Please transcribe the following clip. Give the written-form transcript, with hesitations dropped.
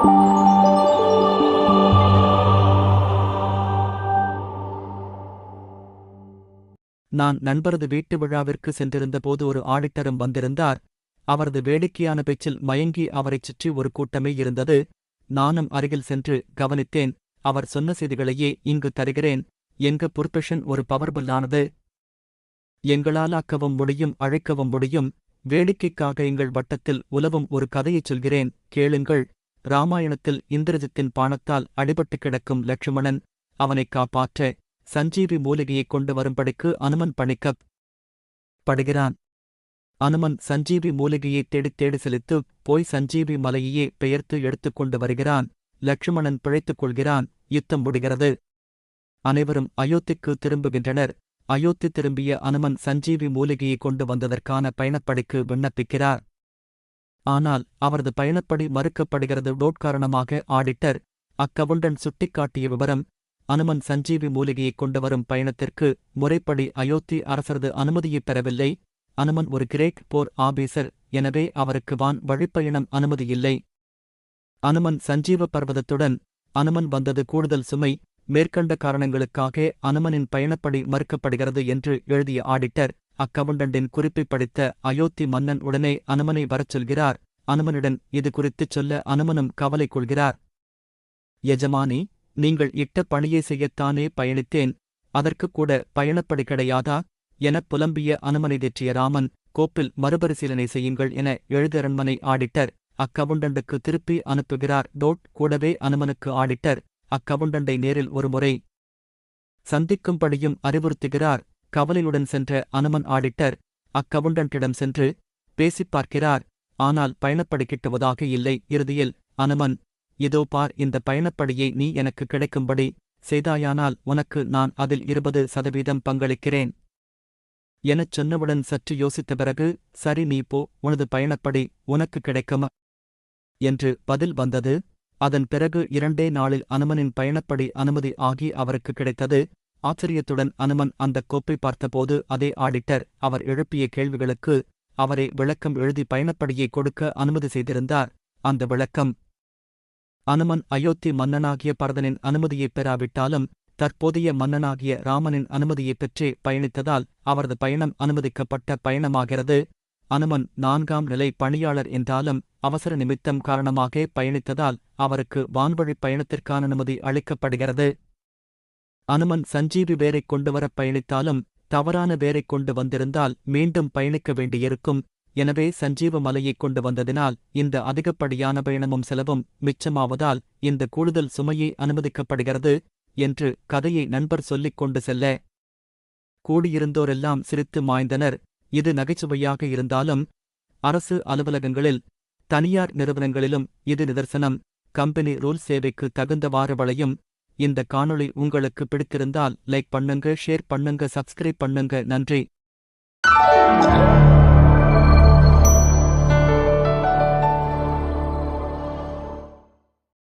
நான் நண்பரது வீட்டு விழாவிற்கு சென்றிருந்த போது ஒரு ஆடிட்டரும் வந்திருந்தார். அவரது வேடிக்கையான பேச்சில் மயங்கி அவரைச் சுற்றி ஒரு கூட்டமே இருந்தது. நானும் அருகில் சென்று கவனித்தேன். அவர் சொன்ன செய்திகளையே இங்கு தருகிறேன். எங்க புரொஃபஷன் ஒரு பவர்ஃபுல்லானது. எங்களால் ஆக்கவும் முடியும், அழைக்கவும் முடியும். வேடிக்கைக்காக எங்கள் வட்டத்தில் உலவும் ஒரு கதையைச் சொல்கிறேன், கேளுங்கள். ராமாயணத்தில் இந்திரஜித்தின் பாணத்தால் அடிபட்டு கிடக்கும் லட்சுமணன், அவனைக் காப்பாற்ற சஞ்சீவி மூலிகையைக் கொண்டு வரும்படிக்கு அனுமன் பணிக்கப் படுகிறான். அனுமன் சஞ்சீவி மூலிகையை தேடித் தேடி செலுத்து போய் சஞ்சீவி மலையையே பெயர்த்து எடுத்துக்கொண்டு வருகிறான். லட்சுமணன் பிழைத்துக் கொள்கிறான். யுத்தம் முடிகிறது. அனைவரும் அயோத்திக்கு திரும்புகின்றனர். அயோத்தி திரும்பிய அனுமன் சஞ்சீவி மூலிகையை கொண்டு வந்ததற்கான பயணப்படிக்கு விண்ணப்பிக்கிறார். ஆனால் அவரது பயணப்படி மறுக்கப்படுகிறது. காரணமாக ஆடிட்டர் அக்கவுண்டன் சுட்டிக்காட்டிய விவரம், அனுமன் சஞ்சீவி மூலிகையைக் கொண்டு வரும் பயணத்திற்கு முறைப்படி அயோத்தி அரசரது அனுமதியைப் பெறவில்லை. அனுமன் ஒரு கிரேக் போர் ஆபீசர், எனவே அவருக்கு வான் வழிப்பயணம் அனுமதியில்லை. அனுமன் சஞ்சீவ பர்வதத்துடன் அனுமன் வந்தது கூடுதல் சுமை. மேற்கண்ட காரணங்களுக்காக அனுமனின் பயணப்படி மறுக்கப்படுகிறது என்று எழுதிய ஆடிட்டர் அக்கவுண்டண்டின் குறிப்பை படித்த அயோத்தி மன்னன் உடனே அனுமனை வரச் சொல்கிறார். அனுமனிடம் இது குறித்துச் சொல்ல அனுமனும் கவலை கொள்கிறார். எஜமானி, நீங்கள் இட்ட பணியை செய்யத்தானே பயணித்தேன், அதற்குக் கூட பயணப்படி கிடையாதா எனப் புலம்பிய அனுமனை தேற்றிய ராமன், கோப்பில் மறுபரிசீலனை செய்யுங்கள் என எழுத அரண்மனை ஆடிட்டர் அக்கவுண்டண்டுக்கு திருப்பி அனுப்புகிறார். கூடவே அனுமனுக்கு ஆடிட்டர் அக்கவுண்டண்டை நேரில் ஒருமுறை சந்திக்கும்படியும் அறிவுறுத்துகிறார். கவலையுடன் சென்ற அனுமன் ஆடிட்டர் அக்கவுண்டண்டிடம் சென்று பேசிப் பார்க்கிறார். ஆனால் பயணப்படி கிட்டுவதாக இல்லை. இறுதியில் அனுமன், இதோ பார், இந்த பயணப்படியை நீ எனக்கு கிடைக்கும்படி செய்தாயானால் உனக்கு நான் அதில் 20% பங்களிக்கிறேன் எனச் சொன்னவுடன் சற்று யோசித்த பிறகு, சரி, நீ போ, உனது பயணப்படி உனக்கு கிடைக்கும் என்று பதில் வந்தது. அதன் பிறகு 2 நாளில் அனுமனின் பயணப்படி அனுமதி ஆகி அவருக்கு கிடைத்தது. ஆச்சரியத்துடன் அனுமன் அந்தக் கோப்பை பார்த்தபோது அதே ஆடிட்டர் அவர் எழுப்பிய கேள்விகளுக்கு அவரே விளக்கம் எழுதி பயணப்படியை கொடுக்க அனுமதி செய்திருந்தார். அந்த விளக்கம், அனுமன் அயோத்தி மன்னனாகிய பரதனின் அனுமதியைப் பெறாவிட்டாலும் தற்போதைய மன்னனாகிய ராமனின் அனுமதியைப் பெற்றே பயணித்ததால் அவரது பயணம் அனுமதிக்கப்பட்ட பயணமாகிறது. அனுமன் 4ஆம் நிலை பணியாளர் என்றாலும் அவசர நிமித்தம் காரணமாக பயணித்ததால் அவருக்கு வான்வழிப் பயணத்திற்கான அனுமதி அளிக்கப்படுகிறது. அனுமன் சஞ்சீவி வேரைக் கொண்டுவரப் பயணித்தாலும் தவறான வேரைக் கொண்டு வந்திருந்தால் மீண்டும் பயணிக்க வேண்டியிருக்கும். எனவே சஞ்சீவ மலையைக் கொண்டு வந்ததினால் இந்த அதிகப்படியான பயணமும் செலவும் மிச்சமாவதால் இந்த கூடுதல் சுமையை அனுமதிக்கப்படுகிறது என்று கதையை நண்பர் சொல்லிக் கொண்டு செல்ல, கூடியிருந்தோரெல்லாம் சிரித்து மாய்ந்தனர். இது நகைச்சுவையாக இருந்தாலும் அரசு அலுவலகங்களில், தனியார் நிறுவனங்களிலும் இது நிதர்சனம். கம்பெனி ரூல் சேவைக்கு தகுந்தவாறு வளையும். இந்த காணொளி உங்களுக்கு பிடித்திருந்தால் லைக் பண்ணுங்க, ஷேர் பண்ணுங்க, சப்ஸ்கிரைப் பண்ணுங்க. நன்றி.